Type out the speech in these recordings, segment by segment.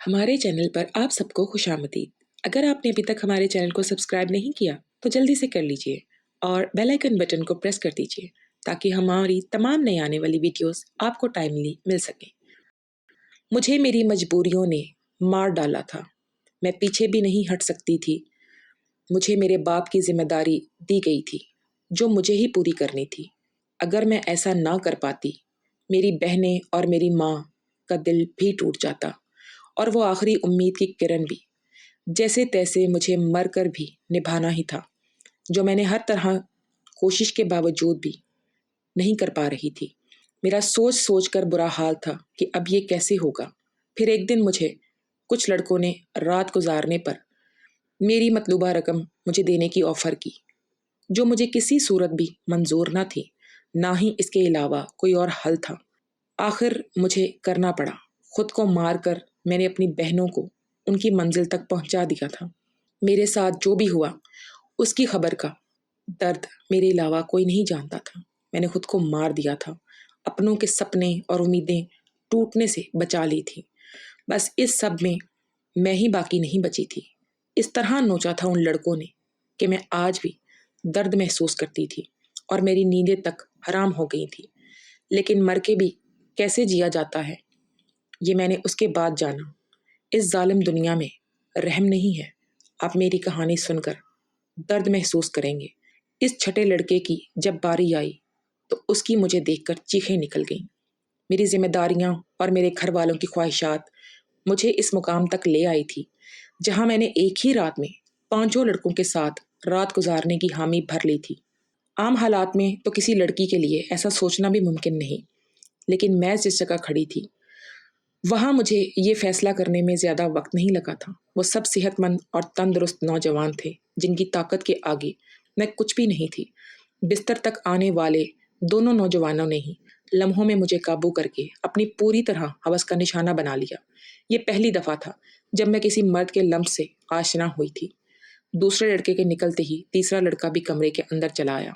हमारे चैनल पर आप सबको खुशामदीद। अगर आपने अभी तक हमारे चैनल को सब्सक्राइब नहीं किया तो जल्दी से कर लीजिए और बेल आइकन बटन को प्रेस कर दीजिए ताकि हमारी तमाम नई आने वाली वीडियोस आपको टाइमली मिल सके। मुझे मेरी मजबूरियों ने मार डाला था। मैं पीछे भी नहीं हट सकती थी। मुझे मेरे बाप की जिम्मेदारी दी गई थी जो मुझे ही पूरी करनी थी। अगर मैं ऐसा ना कर पाती, मेरी बहनें और मेरी माँ का दिल भी टूट जाता और वो आखिरी उम्मीद की किरण भी जैसे तैसे मुझे मर कर भी निभाना ही था, जो मैंने हर तरह कोशिश के बावजूद भी नहीं कर पा रही थी। मेरा सोच सोच कर बुरा हाल था कि अब ये कैसे होगा। फिर एक दिन मुझे कुछ लड़कों ने रात गुजारने पर मेरी मतलूबा रकम मुझे देने की ऑफर की, जो मुझे किसी सूरत भी मंजूर न थी, ना ही इसके अलावा कोई और हल था। आखिर मुझे करना पड़ा। खुद को मार कर मैंने अपनी बहनों को उनकी मंजिल तक पहुंचा दिया था। मेरे साथ जो भी हुआ उसकी खबर का दर्द मेरे अलावा कोई नहीं जानता था। मैंने खुद को मार दिया था। अपनों के सपने और उम्मीदें टूटने से बचा ली थी। बस इस सब में मैं ही बाकी नहीं बची थी। इस तरह नोचा था उन लड़कों ने कि मैं आज भी दर्द महसूस करती थी और मेरी नींदें तक हराम हो गई थी। लेकिन मर के भी कैसे जिया जाता है, ये मैंने उसके बाद जाना। इस जालिम दुनिया में रहम नहीं है। आप मेरी कहानी सुनकर दर्द महसूस करेंगे। इस छठे लड़के की जब बारी आई तो उसकी मुझे देखकर चीखें निकल गईं। मेरी जिम्मेदारियां और मेरे घर वालों की ख्वाहिशात मुझे इस मुकाम तक ले आई थी जहां मैंने एक ही रात में 5 लड़कों के साथ रात गुजारने की हामी भर ली थी। आम हालात में तो किसी लड़की के लिए ऐसा सोचना भी मुमकिन नहीं, लेकिन मैं जिस जगह खड़ी थी वहां मुझे ये फैसला करने में ज्यादा वक्त नहीं लगा था। वो सब सेहतमंद और तंदुरुस्त नौजवान थे जिनकी ताकत के आगे मैं कुछ भी नहीं थी। बिस्तर तक आने वाले दोनों नौजवानों ने ही लम्हों में मुझे काबू करके अपनी पूरी तरह हवस का निशाना बना लिया। ये पहली दफा था जब मैं किसी मर्द के लम्ह से आशना हुई थी। दूसरे लड़के के निकलते ही तीसरा लड़का भी कमरे के अंदर चला आया।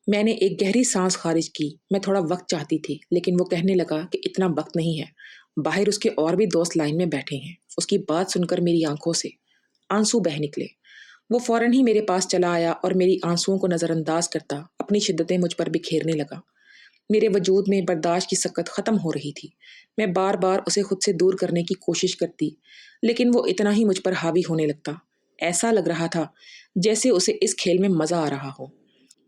मैंने एक गहरी सांस खारिज की। मैं थोड़ा वक्त चाहती थी, लेकिन वो कहने लगा कि इतना वक्त नहीं है, बाहर उसके और भी दोस्त लाइन में बैठे हैं। उसकी बात सुनकर मेरी आंखों से आंसू बह निकले। वो फौरन ही मेरे पास चला आया और मेरी आंसुओं को नजरअंदाज करता अपनी शिद्दतें मुझ पर बिखेरने लगा। मेरे वजूद में बर्दाश्त की सकत खत्म हो रही थी। मैं बार बार उसे खुद से दूर करने की कोशिश करती, लेकिन वो इतना ही मुझ पर हावी होने लगता। ऐसा लग रहा था जैसे उसे इस खेल में मजा आ रहा हो।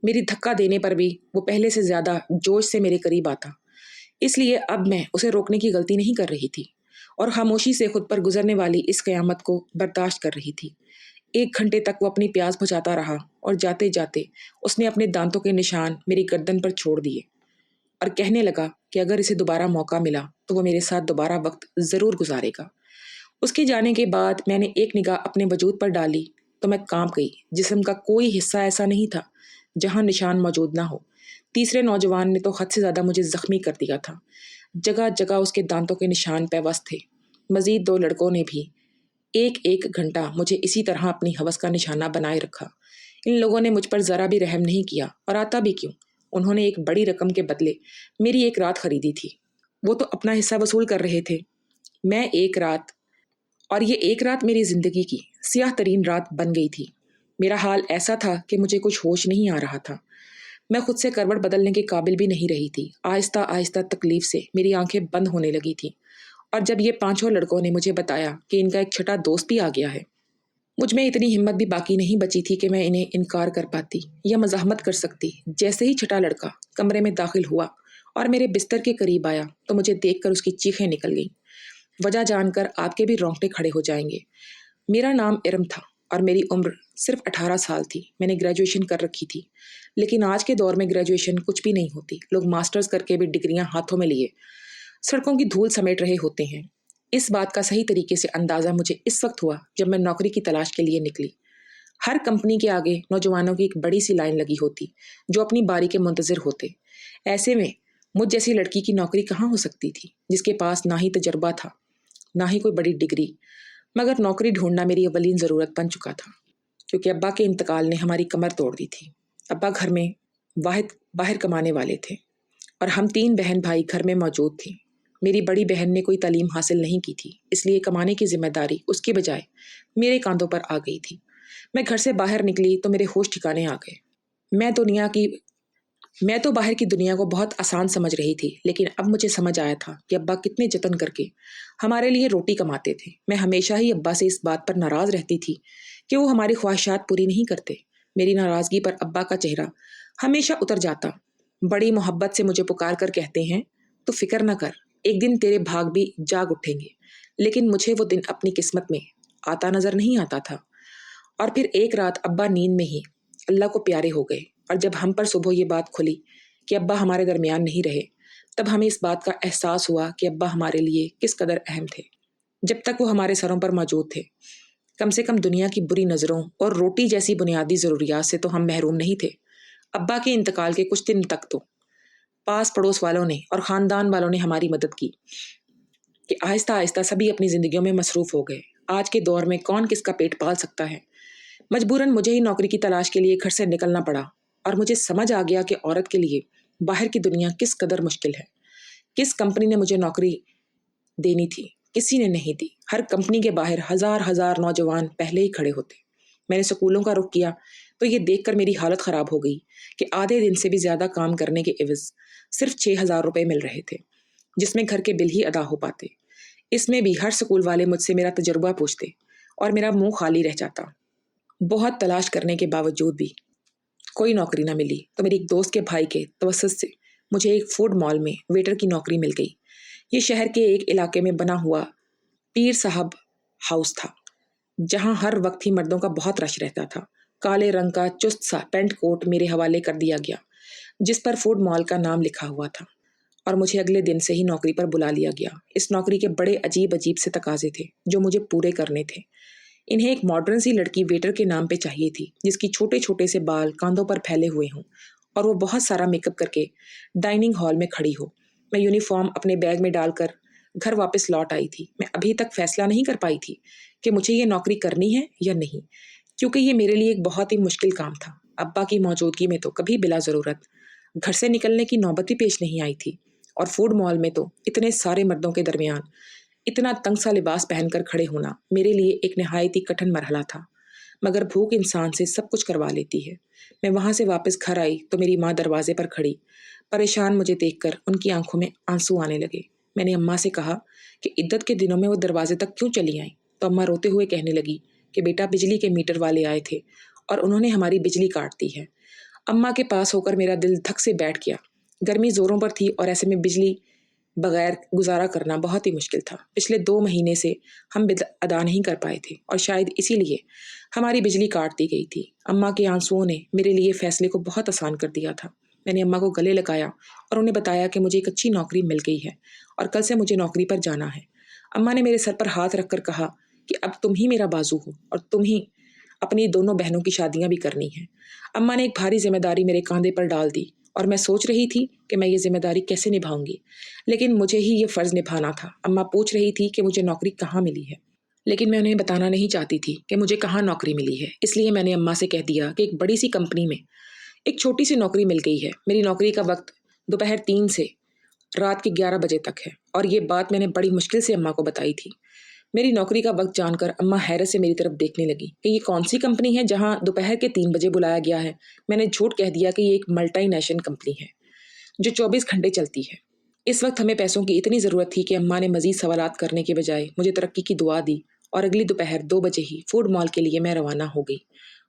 मेरी धक्का देने पर भी वो पहले से ज्यादा जोश से मेरे करीब आता। इसलिए अब मैं उसे रोकने की गलती नहीं कर रही थी और खामोशी से खुद पर गुजरने वाली इस कयामत को बर्दाश्त कर रही थी। 1 घंटे तक वो अपनी प्यास बुझाता रहा और जाते जाते उसने अपने दांतों के निशान मेरी गर्दन पर छोड़ दिए और कहने लगा कि अगर इसे दोबारा मौका मिला तो वो मेरे साथ दोबारा वक्त जरूर गुजारेगा। उसके जाने के बाद मैंने एक निगाह अपने वजूद पर डाली तो मैं कांप गई। जिस्म का कोई हिस्सा ऐसा नहीं था जहां निशान मौजूद ना हो। तीसरे नौजवान ने तो हद से ज्यादा मुझे जख्मी कर दिया था। जगह जगह उसके दांतों के निशान पेवस्त थे। मजीद 2 लड़कों ने भी एक एक घंटा मुझे इसी तरह अपनी हवस का निशाना बनाए रखा। इन लोगों ने मुझ पर जरा भी रहम नहीं किया, और आता भी क्यों। उन्होंने एक बड़ी रकम के बदले मेरी एक रात खरीदी थी। वो तो अपना हिस्सा वसूल कर रहे थे। मैं एक रात और ये एक रात मेरी जिंदगी की सियाह तरीन रात बन गई थी। मेरा हाल ऐसा था कि मुझे कुछ होश नहीं आ रहा था। मैं खुद से करवट बदलने के काबिल भी नहीं रही थी। आहिस्ता आहिस्ता तकलीफ से मेरी आंखें बंद होने लगी थी। और जब ये 5 लड़कों ने मुझे बताया कि इनका एक छठा दोस्त भी आ गया है, मुझ में इतनी हिम्मत भी बाकी नहीं बची थी कि मैं इन्हें इनकार कर पाती या मज़ाहमत कर सकती। जैसे ही छठा लड़का कमरे में दाखिल हुआ और मेरे बिस्तर के करीब आया तो मुझे देखकर उसकी चीखें निकल गईं। वजह जानकर आपके भी रोंगटे खड़े हो जाएंगे। मेरा नाम इरम था और मेरी उम्र सिर्फ 18 साल थी। मैंने ग्रेजुएशन कर रखी थी, लेकिन आज के दौर में ग्रेजुएशन कुछ भी नहीं होती। लोग मास्टर्स करके भी डिग्रियां हाथों में लिए सड़कों की धूल समेट रहे होते हैं। इस बात का सही तरीके से अंदाज़ा मुझे इस वक्त हुआ जब मैं नौकरी की तलाश के लिए निकली। हर कंपनी के आगे नौजवानों की एक बड़ी सी लाइन लगी होती जो अपनी बारी के मुंतज़िर होते। ऐसे में मुझ जैसी लड़की की नौकरी कहाँ हो सकती थी, जिसके पास ना ही तजर्बा था ना ही कोई बड़ी डिग्री। मगर नौकरी ढूंढना मेरी अवलीन ज़रूरत बन चुका था, क्योंकि अब्बा के इंतकाल ने हमारी कमर तोड़ दी थी। अब्बा घर में वाहिद बाहर कमाने वाले थे और हम 3 बहन भाई घर में मौजूद थे। میری بڑی بہن نے کوئی تعلیم حاصل نہیں کی تھی، اس لیے کمانے کی ذمہ داری اس کی بجائے میرے کاندھوں پر آ گئی تھی۔ میں گھر سے باہر نکلی تو میرے ہوش ٹھکانے آ گئے۔ میں تو باہر کی دنیا کو بہت آسان سمجھ رہی تھی، لیکن اب مجھے سمجھ آیا تھا کہ ابا کتنے جتن کر کے ہمارے لیے روٹی کماتے تھے۔ میں ہمیشہ ہی ابا سے اس بات پر ناراض رہتی تھی کہ وہ ہماری خواہشات پوری نہیں کرتے۔ میری ناراضگی پر ابا کا چہرہ ہمیشہ اتر جاتا، بڑی محبت سے مجھے پکار کر کہتے ہیں، تو فکر نہ کر، ایک دن تیرے بھاگ بھی جاگ اٹھیں گے۔ لیکن مجھے وہ دن اپنی قسمت میں آتا نظر نہیں آتا تھا۔ اور پھر ایک رات ابا نیند میں ہی اللہ کو پیارے ہو گئے، اور جب ہم پر صبح یہ بات کھلی کہ ابا ہمارے درمیان نہیں رہے، تب ہمیں اس بات کا احساس ہوا کہ ابا ہمارے لیے کس قدر اہم تھے۔ جب تک وہ ہمارے سروں پر موجود تھے، کم سے کم دنیا کی بری نظروں اور روٹی جیسی بنیادی ضروریات سے تو ہم محروم نہیں تھے۔ ابا کے انتقال کے کچھ دن تک تو پاس پڑوس والوں نے اور خاندان والوں نے ہماری مدد کی کہ آہستہ آہستہ سبھی اپنی زندگیوں میں مصروف ہو گئے۔ آج کے دور میں کون کس کا پیٹ پال سکتا ہے؟ مجبوراً مجھے ہی نوکری کی تلاش کے لیے گھر سے نکلنا پڑا، اور مجھے سمجھ آ گیا کہ عورت کے لیے باہر کی دنیا کس قدر مشکل ہے۔ کس کمپنی نے مجھے نوکری دینی تھی؟ کسی نے نہیں دی۔ ہر کمپنی کے باہر ہزار ہزار نوجوان پہلے ہی کھڑے ہوتے۔ میں نے سکولوں کا رخ کیا تو یہ دیکھ کر میری حالت خراب ہو گئی کہ آدھے دن سے بھی زیادہ کام کرنے کے عوض صرف 6,000 روپے مل رہے تھے، جس میں گھر کے بل ہی ادا ہو پاتے۔ اس میں بھی ہر سکول والے مجھ سے میرا تجربہ پوچھتے اور میرا منہ خالی رہ جاتا۔ بہت تلاش کرنے کے باوجود بھی کوئی نوکری نہ ملی تو میری ایک دوست کے بھائی کے توسط سے مجھے ایک فوڈ مال میں ویٹر کی نوکری مل گئی۔ یہ شہر کے ایک علاقے میں بنا ہوا پیر صاحب ہاؤس تھا، جہاں ہر وقت ہی مردوں کا بہت رش رہتا تھا۔ کالے رنگ کا چست سا پینٹ کوٹ میرے حوالے کر دیا گیا، جس پر فوڈ مال کا نام لکھا ہوا تھا، اور مجھے اگلے دن سے ہی نوکری پر بلا لیا گیا۔ اس نوکری کے بڑے عجیب عجیب سے تقاضے تھے جو مجھے پورے کرنے تھے۔ انہیں ایک ماڈرن سی لڑکی ویٹر کے نام پہ چاہیے تھی، جس کی چھوٹے چھوٹے سے بال کاندھوں پر پھیلے ہوئے ہوں اور وہ بہت سارا میک اپ کر کے ڈائننگ ہال میں کھڑی ہو۔ میں یونیفارم اپنے بیگ میں ڈال کر گھر واپس لوٹ آئی تھی۔ میں ابھی تک فیصلہ نہیں کر پائی تھی کہ مجھے یہ نوکری کرنی ہے یا نہیں، کیونکہ یہ میرے لیے ایک بہت ہی مشکل کام تھا۔ ابا کی موجودگی میں تو کبھی بلا ضرورت گھر سے نکلنے کی نوبت ہی پیش نہیں آئی تھی، اور فوڈ مال میں تو اتنے سارے مردوں کے درمیان اتنا تنگ سا لباس پہن کر کھڑے ہونا میرے لیے ایک نہایت ہی کٹھن مرحلہ تھا۔ مگر بھوک انسان سے سب کچھ کروا لیتی ہے۔ میں وہاں سے واپس گھر آئی تو میری ماں دروازے پر کھڑی پریشان مجھے دیکھ کر ان کی آنکھوں میں آنسو آنے لگے۔ میں نے اماں سے کہا کہ عدت کے دنوں میں وہ دروازے تک کیوں چلی آئیں، تو اماں روتے ہوئے کہنے لگی کہ بیٹا بجلی کے میٹر والے آئے تھے اور انہوں نے ہماری بجلی کاٹ دی ہے۔ اماں کے پاس ہو کر میرا دل دھک سے بیٹھ گیا۔ گرمی زوروں پر تھی اور ایسے میں بجلی بغیر گزارا کرنا بہت ہی مشکل تھا۔ پچھلے 2 مہینے سے ہم بل ادا نہیں کر پائے تھے، اور شاید اسی لیے ہماری بجلی کاٹ دی گئی تھی۔ اماں کے آنسوؤں نے میرے لیے فیصلے کو بہت آسان کر دیا تھا۔ میں نے اماں کو گلے لگایا اور انہیں بتایا کہ مجھے ایک اچھی نوکری مل گئی ہے اور کل سے مجھے نوکری پر جانا ہے۔ اماں نے میرے سر پر ہاتھ رکھ کر کہا کہ اب تم ہی میرا بازو ہو اور تم ہی اپنی دونوں بہنوں کی شادیاں بھی کرنی ہیں۔ اماں نے ایک بھاری ذمہ داری میرے کاندھے پر ڈال دی، اور میں سوچ رہی تھی کہ میں یہ ذمہ داری کیسے نبھاؤں گی، لیکن مجھے ہی یہ فرض نبھانا تھا۔ اماں پوچھ رہی تھی کہ مجھے نوکری کہاں ملی ہے، لیکن میں انہیں بتانا نہیں چاہتی تھی کہ مجھے کہاں نوکری ملی ہے۔ اس لیے میں نے اماں سے کہہ دیا کہ ایک بڑی سی کمپنی میں ایک چھوٹی سی نوکری مل گئی ہے۔ میری نوکری کا وقت دوپہر 3 سے رات کے 11 بجے تک ہے، اور یہ بات میں نے بڑی مشکل سے اماں کو بتائی تھی۔ میری نوکری کا وقت جان کر اماں حیرت سے میری طرف دیکھنے لگی کہ یہ کون سی کمپنی ہے جہاں دوپہر کے 3 بجے بلایا گیا ہے۔ میں نے جھوٹ کہہ دیا کہ یہ ایک ملٹی نیشنل کمپنی ہے جو 24 گھنٹے چلتی ہے۔ اس وقت ہمیں پیسوں کی اتنی ضرورت تھی کہ اماں نے مزید سوالات کرنے کے بجائے مجھے ترقی کی دعا دی، اور اگلی دوپہر 2 بجے ہی فوڈ مال کے لیے میں روانہ ہو گئی۔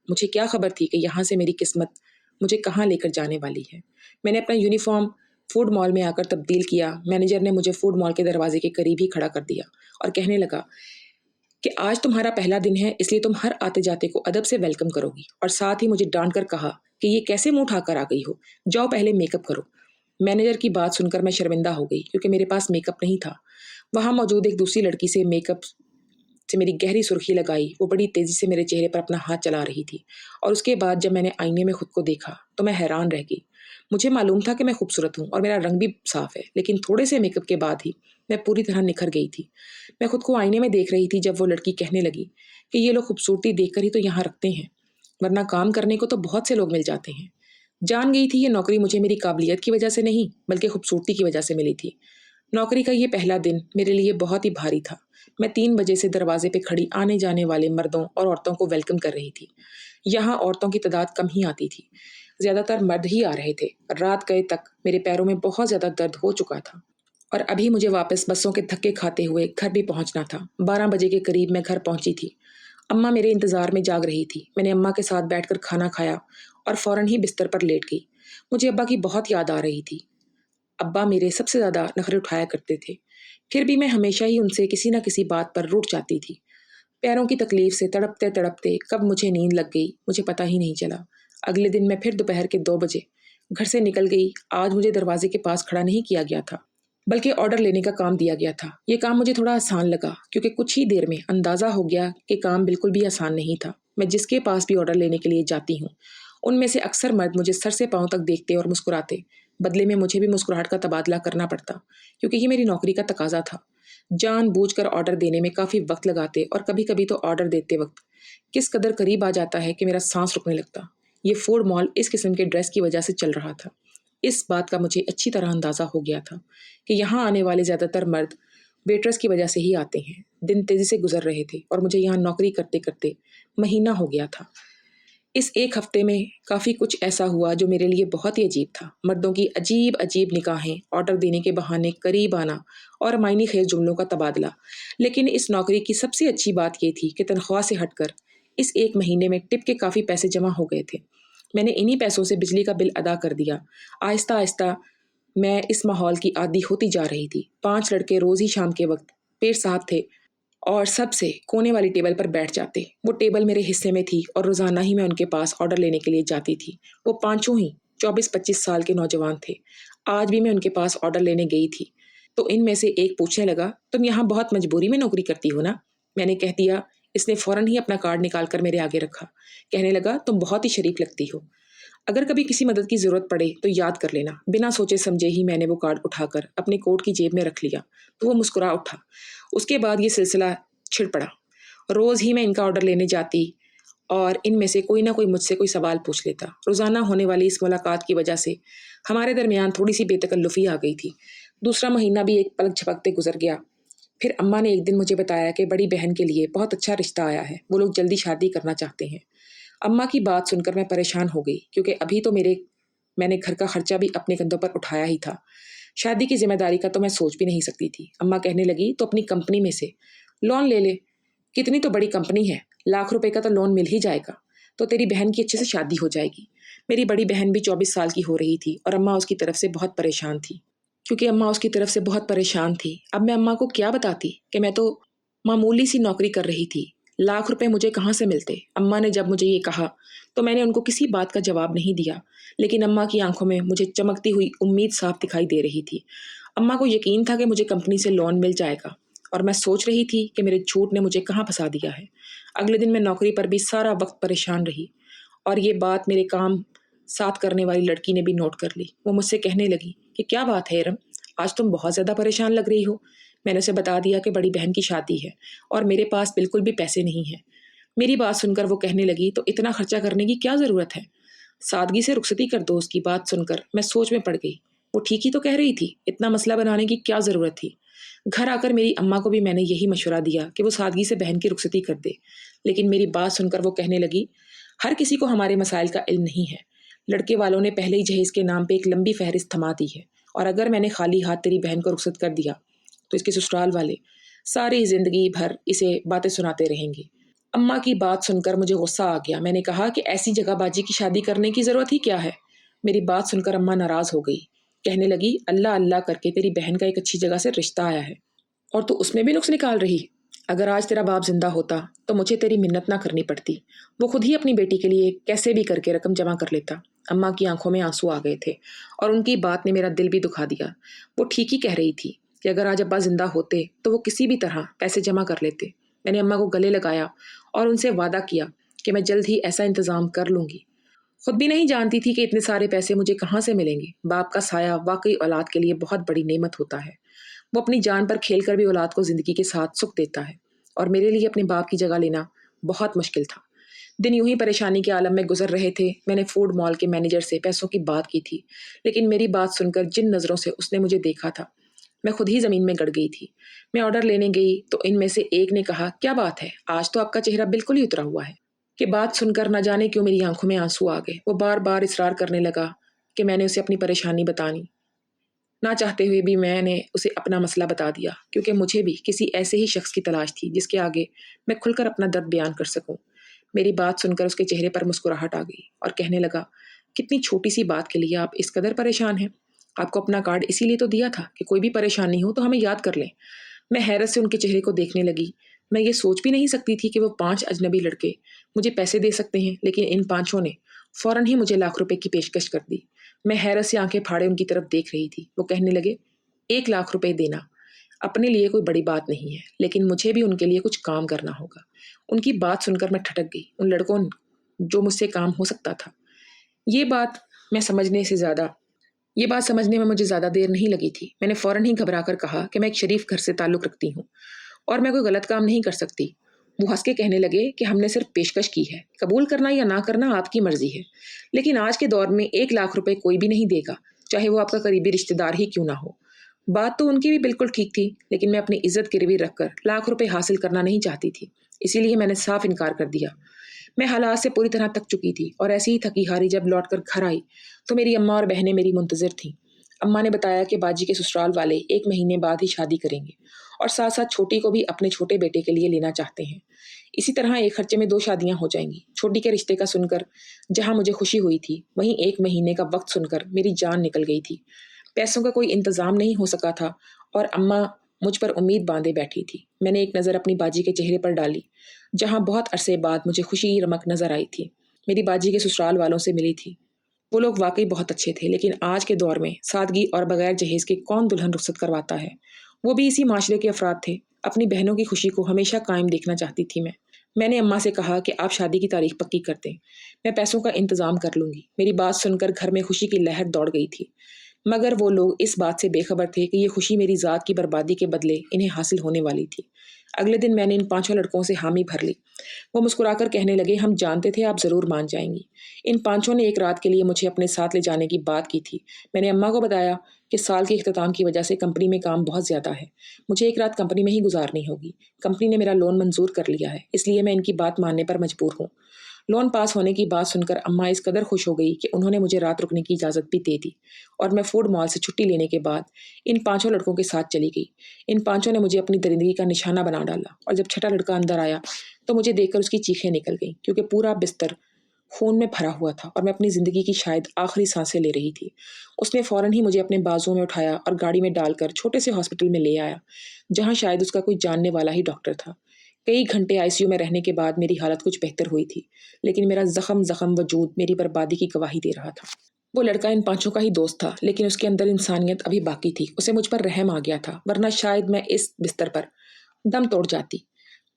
مجھے کیا خبر تھی کہ یہاں سے میری قسمت مجھے کہاں لے کر جانے والی ہے۔ میں نے اپنا یونیفارم فوڈ مال میں آ کر تبدیل کیا۔ مینیجر نے مجھے فوڈ مال کے دروازے کے قریب ہی کھڑا کر دیا اور کہنے لگا کہ آج تمہارا پہلا دن ہے، اس لیے تم ہر آتے جاتے کو ادب سے ویلکم کرو گی، اور ساتھ ہی مجھے ڈانٹ کر کہا کہ یہ کیسے منہ اٹھا کر آ گئی ہو، جاؤ پہلے میک اپ کرو۔ مینیجر کی بات سن کر میں شرمندہ ہو گئی، کیونکہ میرے پاس میک اپ نہیں تھا۔ وہاں موجود ایک دوسری لڑکی سے میک اپ سے میری گہری سرخی لگائی۔ وہ بڑی تیزی سے میرے چہرے پر اپنا ہاتھ چلا رہی تھی، اور اس کے بعد جب میں نے آئینے میں خود کو دیکھا تو میں حیران رہ گئی۔ مجھے معلوم تھا کہ میں خوبصورت ہوں اور میرا رنگ بھی صاف ہے، لیکن تھوڑے سے میک اپ کے بعد ہی میں پوری طرح نکھر گئی تھی۔ میں خود کو آئینے میں دیکھ رہی تھی جب وہ لڑکی کہنے لگی کہ یہ لوگ خوبصورتی دیکھ کر ہی تو یہاں رکھتے ہیں، ورنہ کام کرنے کو تو بہت سے لوگ مل جاتے ہیں۔ جان گئی تھی یہ نوکری مجھے میری قابلیت کی وجہ سے نہیں بلکہ خوبصورتی کی وجہ سے ملی تھی۔ नौकरी का ये पहला दिन मेरे लिए बहुत ही भारी था। मैं 3 बजे से दरवाजे पे खड़ी आने जाने वाले मर्दों और औरतों को वेलकम कर रही थी। यहाँ औरतों की तादाद कम ही आती थी, ज़्यादातर मर्द ही आ रहे थे। रात गए तक मेरे पैरों में बहुत ज़्यादा दर्द हो चुका था और अभी मुझे वापस बसों के धक्के खाते हुए घर भी पहुंचना था। 12 बजे के करीब मैं घर पहुंची थी। अम्मा मेरे इंतज़ार में जाग रही थी। मैंने अम्मा के साथ बैठकर खाना खाया और फ़ौरन ही बिस्तर पर लेट गई। मुझे अब्बा की बहुत याद आ रही थी। अब्बा मेरे सबसे ज़्यादा नखरे उठाया करते थे। फिर भी मैं हमेशा ही उनसे किसी न किसी बात पर रूठ जाती थी। पैरों की तकलीफ से तड़पते तड़पते कब मुझे नींद लग गई, मुझे पता ही नहीं चला। अगले दिन मैं फिर दोपहर के 2 बजे घर से निकल गई। आज मुझे दरवाजे के पास खड़ा नहीं किया गया था, बल्कि ऑर्डर लेने का काम दिया गया था। ये काम मुझे थोड़ा आसान लगा, क्योंकि कुछ ही देर में अंदाज़ा हो गया कि काम बिल्कुल भी आसान नहीं था। मैं जिसके पास भी ऑर्डर लेने के लिए जाती हूँ, उनमें से अक्सर मर्द मुझे सर से पाँव तक देखते और मुस्कुराते। बदले में मुझे भी मुस्कुराहट का तबादला करना पड़ता, क्योंकि ये मेरी नौकरी का तकाजा था। जानबूझकर ऑर्डर देने में काफ़ी वक्त लगाते और कभी कभी तो ऑर्डर देते वक्त किस कदर करीब आ जाता है कि मेरा सांस रुकने लगता। ये फूड मॉल इस किस्म के ड्रेस की वजह से चल रहा था। इस बात का मुझे अच्छी तरह अंदाज़ा हो गया था कि यहाँ आने वाले ज़्यादातर मर्द वेटर्स की वजह से ही आते हैं। दिन तेज़ी से गुजर रहे थे और मुझे यहाँ नौकरी करते करते महीना हो गया था। इस एक हफ्ते में काफ़ी कुछ ऐसा हुआ जो मेरे लिए बहुत ही अजीब था। मर्दों की अजीब अजीब निगाहें, ऑर्डर देने के बहाने करीब आना और मायने खेज जुमलों का तबादला। लेकिन इस नौकरी की सबसे अच्छी बात ये थी कि तनख्वाह से हटकर इस एक महीने में टिप के काफ़ी पैसे जमा हो गए थे। मैंने इन्हीं पैसों से बिजली का बिल अदा कर दिया। आहिस्ता आहिस्ता मैं इस माहौल की आदी होती जा रही थी। 5 लड़के रोज़ ही शाम के वक्त पेट साहब थे और सबसे कोने वाली टेबल पर बैठ जाते। वो टेबल मेरे हिस्से में थी और रोज़ाना ही मैं उनके पास ऑर्डर लेने के लिए जाती थी। वो पांचों ही 24-25 साल के नौजवान थे। आज भी मैं उनके पास ऑर्डर लेने गई थी, तो इनमें से एक पूछने लगा, तुम यहाँ बहुत मजबूरी में नौकरी करती हो ना? मैंने कह दिया। इसने फ़ौरन ही अपना कार्ड निकाल कर मेरे आगे रखा। कहने लगा, तुम बहुत ही शरीफ लगती हो। अगर कभी किसी मदद की ज़रूरत पड़े तो याद कर लेना। बिना सोचे समझे ही मैंने वो कार्ड उठाकर अपने कोट की जेब में रख लिया, तो वो मुस्कुरा उठा। उसके बाद ये सिलसिला छिड़ पड़ा। रोज़ ही मैं इनका ऑर्डर लेने जाती और इनमें से कोई ना कोई मुझसे कोई सवाल पूछ लेता। रोज़ाना होने वाली इस मुलाकात की वजह से हमारे दरमियान थोड़ी सी बेतकल्लुफ़ी आ गई थी। दूसरा महीना भी एक पलक झपकते गुजर गया। फिर अम्मा ने एक दिन मुझे बताया कि बड़ी बहन के लिए बहुत अच्छा रिश्ता आया है, वो लोग जल्दी शादी करना चाहते हैं। अम्मा की बात सुनकर मैं परेशान हो गई, क्योंकि अभी तो मैंने घर का खर्चा भी अपने कंधों पर उठाया ही था। शादी की जिम्मेदारी का तो मैं सोच भी नहीं सकती थी। अम्मा कहने लगी, तो अपनी कंपनी में से लोन ले ले। कितनी तो बड़ी कंपनी है, लाख रुपए का तो लोन मिल ही जाएगा, तो तेरी बहन की अच्छे से शादी हो जाएगी। मेरी बड़ी बहन भी 24 साल की हो रही थी और अम्मा उसकी तरफ से बहुत परेशान थी। अब मैं अम्मा को क्या बताती कि मैं तो मामूली सी नौकरी कर रही थी, लाख रुपए मुझे कहाँ से मिलते। अम्मा ने जब मुझे ये कहा तो मैंने उनको किसी बात का जवाब नहीं दिया, लेकिन अम्मा की आंखों में मुझे चमकती हुई उम्मीद साफ दिखाई दे रही थी। अम्मा को यकीन था कि मुझे कंपनी से लोन मिल जाएगा, और मैं सोच रही थी कि मेरे झूठ ने मुझे कहाँ फंसा दिया है। अगले दिन मैं नौकरी पर भी सारा वक्त परेशान रही, और ये बात मेरे काम साथ करने वाली लड़की ने भी नोट कर ली। वो मुझसे कहने लगी कि क्या बात है इरम, आज तुम बहुत ज़्यादा परेशान लग रही हो। मैंने उसे बता दिया कि बड़ी बहन की शादी है और मेरे पास बिल्कुल भी पैसे नहीं हैं। मेरी बात सुनकर वो कहने लगी, तो इतना खर्चा करने की क्या ज़रूरत है, सादगी से रुखसती कर दो। उसकी बात सुनकर मैं सोच में पड़ गई। वो ठीक ही तो कह रही थी, इतना मसला बनाने की क्या ज़रूरत थी। घर आकर मेरी अम्मा को भी मैंने यही मशवरा दिया कि वो सादगी से बहन की रुखसती कर दे, लेकिन मेरी बात सुनकर वो कहने लगी, हर किसी को हमारे मसाइल का इल्म नहीं है। लड़के वालों ने पहले ही जहेज के नाम पे एक लंबी फहरिस्त थमा दी है, और अगर मैंने खाली हाथ तेरी बहन को रुखसत कर दिया तो इसके ससुराल वाले सारी जिंदगी भर इसे बातें सुनाते रहेंगे। अम्मा की बात सुनकर मुझे गुस्सा आ गया। मैंने कहा कि ऐसी जगहबाजी की शादी करने की ज़रूरत ही क्या है। मेरी बात सुनकर अम्मा नाराज़ हो गई। कहने लगी, अल्लाह अल्लाह करके तेरी बहन का एक अच्छी जगह से रिश्ता आया है और तू उसमें भी नुक्स निकाल रही। अगर आज तेरा बाप जिंदा होता तो मुझे तेरी मिन्नत ना करनी पड़ती, वो खुद ही अपनी बेटी के लिए कैसे भी करके रकम जमा कर लेता। अम्मा की आंखों में आंसू आ गए थे और उनकी बात ने मेरा दिल भी दुखा दिया। वो ठीक ही कह रही थी कि अगर आज अब्बा जिंदा होते तो वो किसी भी तरह पैसे जमा कर लेते। मैंने अम्मा को गले लगाया और उनसे वादा किया कि मैं जल्द ही ऐसा इंतज़ाम कर लूँगी। खुद भी नहीं जानती थी कि इतने सारे पैसे मुझे कहाँ से मिलेंगे। बाप का साया वाकई औलाद के लिए बहुत बड़ी नेमत होता है। वो अपनी जान पर खेल कर भी औलाद को ज़िंदगी के साथ सुख देता है, और मेरे लिए अपने बाप की जगह लेना बहुत मुश्किल था। दिन यूं ही परेशानी के आलम में गुजर रहे थे। मैंने फूड मॉल के मैनेजर से पैसों की बात की थी, लेकिन मेरी बात सुनकर जिन नज़रों से उसने मुझे देखा था, मैं खुद ही ज़मीन में गड़ गई थी। मैं ऑर्डर लेने गई तो इनमें से एक ने कहा, क्या बात है, आज तो आपका चेहरा बिल्कुल ही उतरा हुआ है। कि बात सुनकर न जाने क्यों मेरी आंखों में आंसू आ गए। वो बार बार इसरार करने लगा कि मैंने उसे अपनी परेशानी बतानी। ना चाहते हुए भी मैंने उसे अपना मसला बता दिया, क्योंकि मुझे भी किसी ऐसे ही शख्स की तलाश थी जिसके आगे मैं खुलकर अपना दर्द बयान कर सकूं। मेरी बात सुनकर उसके चेहरे पर मुस्कुराहट आ गई और कहने लगा, कितनी छोटी सी बात के लिए आप इस कदर परेशान हैं। आपको अपना कार्ड इसीलिए तो दिया था कि कोई भी परेशानी हो तो हमें याद कर लें। मैं हैरत से उनके चेहरे को देखने लगी। मैं ये सोच भी नहीं सकती थी कि वो 5 अजनबी लड़के मुझे पैसे दे सकते हैं, लेकिन इन पांचों ने फौरन ही मुझे लाख रुपए की पेशकश कर दी। मैं हैरत से आंखें फाड़े उनकी तरफ देख रही थी। वो कहने लगे, 1 लाख रुपए देना अपने लिए कोई बड़ी बात नहीं है, लेकिन मुझे भी उनके लिए कुछ काम करना होगा। उनकी बात सुनकर मैं ठटक गई। उन लड़कों जो मुझसे काम हो सकता था। ये बात मैं समझने से ज़्यादा ये बात समझने में मुझे ज़्यादा देर नहीं लगी थी। मैंने फ़ौरन ही घबरा कर कहा कि मैं एक शरीफ घर से ताल्लुक़ रखती हूँ और मैं कोई गलत काम नहीं कर सकती। वो हंस के कहने लगे कि हमने सिर्फ पेशकश की है, कबूल करना या ना करना आपकी मर्जी है, लेकिन आज के दौर में 1 लाख रुपए कोई भी नहीं देगा, चाहे वो आपका करीबी रिश्तेदार ही क्यों ना हो। बात तो उनकी भी बिल्कुल ठीक थी, लेकिन मैं अपनी इज्जत गिरवी रखकर लाख रुपए हासिल करना नहीं चाहती थी, इसीलिए मैंने साफ इनकार कर दिया। मैं हालात से पूरी तरह थक चुकी थी और ऐसी ही थकी हारी जब लौटकर घर आई तो मेरी अम्मा और बहनें मेरी मुंतज़िर थीं। अम्मा ने बताया कि बाजी के ससुराल वाले 1 महीने बाद ही शादी करेंगे और साथ साथ छोटी को भी अपने छोटे बेटे के लिए लेना चाहते हैं। इसी तरह एक खर्चे में 2 शादियां हो जाएंगी। छोटी के रिश्ते का सुनकर जहां मुझे खुशी हुई थी, वहीं 1 महीने का वक्त सुनकर मेरी जान निकल गई थी। पैसों का कोई इंतज़ाम नहीं हो सका था और अम्मा मुझ पर उम्मीद बांधे बैठी थी। मैंने एक नज़र अपनी बाजी के चेहरे पर डाली, जहाँ बहुत अरसे बाद मुझे खुशी की रमक नजर आई थी। मेरी बाजी के ससुराल वालों से मिली थी। वो लोग वाकई बहुत अच्छे थे, लेकिन आज के दौर में सादगी और बगैर जहेज के कौन दुल्हन रुखसत करवाता है। वो भी इसी माशरे के अफराद थे। अपनी बहनों की खुशी को हमेशा कायम देखना चाहती थी मैंने अम्मा से कहा कि आप शादी की तारीख पक्की कर दें, मैं पैसों का इंतजाम कर लूंगी। मेरी बात सुनकर घर में खुशी की लहर दौड़ गई थी, मगर वो लोग इस बात से बेखबर थे कि ये खुशी मेरी ज़ात की बर्बादी के बदले इन्हें हासिल होने वाली थी। अगले दिन मैंने इन 5 लड़कों से हामी भर ली। वो मुस्कुराकर कहने लगे, हम जानते थे आप ज़रूर मान जाएंगी। इन 5 ने एक रात के लिए मुझे अपने साथ ले जाने की बात की थी। मैंने अम्मा को बताया कि साल के इख्तिताम की वजह से कंपनी में काम बहुत ज़्यादा है, मुझे एक रात कंपनी में ही गुजारनी होगी। कंपनी ने मेरा लोन मंजूर कर लिया है, इसलिए मैं इनकी बात मानने पर मजबूर हूँ। लोन पास होने की बात सुनकर अम्मा इस कदर खुश हो गई कि उन्होंने मुझे रात रुकने की इजाज़त भी दे दी और मैं फूड मॉल से छुट्टी लेने के बाद इन 5 लड़कों के साथ चली गई। इन 5 ने मुझे अपनी दरिंदगी का निशाना बना डाला और जब छठा लड़का अंदर आया तो मुझे देखकर उसकी चीखें निकल गईं, क्योंकि पूरा बिस्तर खून में भरा हुआ था और मैं अपनी ज़िंदगी की शायद आखिरी सांसें ले रही थी। उसने फ़ौरन ही मुझे अपने बाजुओं में उठाया और गाड़ी में डालकर छोटे से हॉस्पिटल में ले आया, जहाँ शायद उसका कोई जानने वाला ही डॉक्टर था। कई घंटे आईसीयू में रहने के बाद मेरी हालत कुछ बेहतर हुई थी, लेकिन मेरा ज़ख्म वजूद मेरी बर्बादी की गवाही दे रहा था। वो लड़का इन 5 का ही दोस्त था, लेकिन उसके अंदर इंसानियत अभी बाकी थी। उसे मुझ पर रहम आ गया था, वरना शायद मैं इस बिस्तर पर दम तोड़ जाती।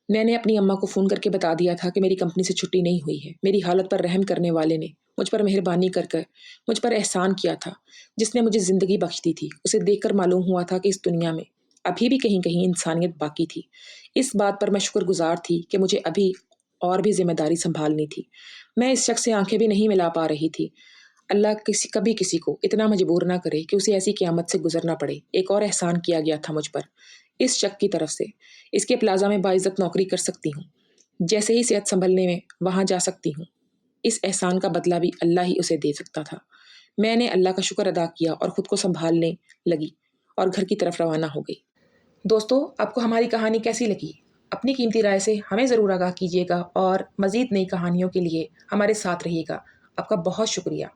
मैंने अपनी अम्मा को फ़ोन करके बता दिया था कि मेरी कंपनी से छुट्टी नहीं हुई है। मेरी हालत पर रहम करने वाले ने मुझ पर मेहरबानी कर मुझ पर एहसान किया था, जिसने मुझे ज़िंदगी बख्श दी थी। उसे देखकर मालूम हुआ था कि इस दुनिया में अभी भी कहीं कहीं इंसानियत बाकी थी। इस बात पर मैं शुक्रगुजार थी कि मुझे अभी और भी जिम्मेदारी संभालनी थी। मैं इस शख्स से आंखें भी नहीं मिला पा रही थी। अल्लाह कभी किसी को इतना मजबूर ना करे कि उसे ऐसी क़यामत से गुजरना पड़े। एक और एहसान किया गया था मुझ पर, इस शख्स की तरफ से। इसके प्लाजा में बाइज्जत नौकरी कर सकती हूँ, जैसे ही सेहत संभलने में वहाँ जा सकती हूँ। इस एहसान का बदला भी अल्लाह ही उसे दे सकता था। मैंने अल्लाह का शुक्र अदा किया और ख़ुद को संभालने लगी और घर की तरफ रवाना हो गई। दोस्तों, आपको हमारी कहानी कैसी लगी? अपनी कीमती राय से हमें ज़रूर आगाह कीजिएगा और मज़ीद नई कहानियों के लिए हमारे साथ रहिएगा। आपका बहुत शुक्रिया।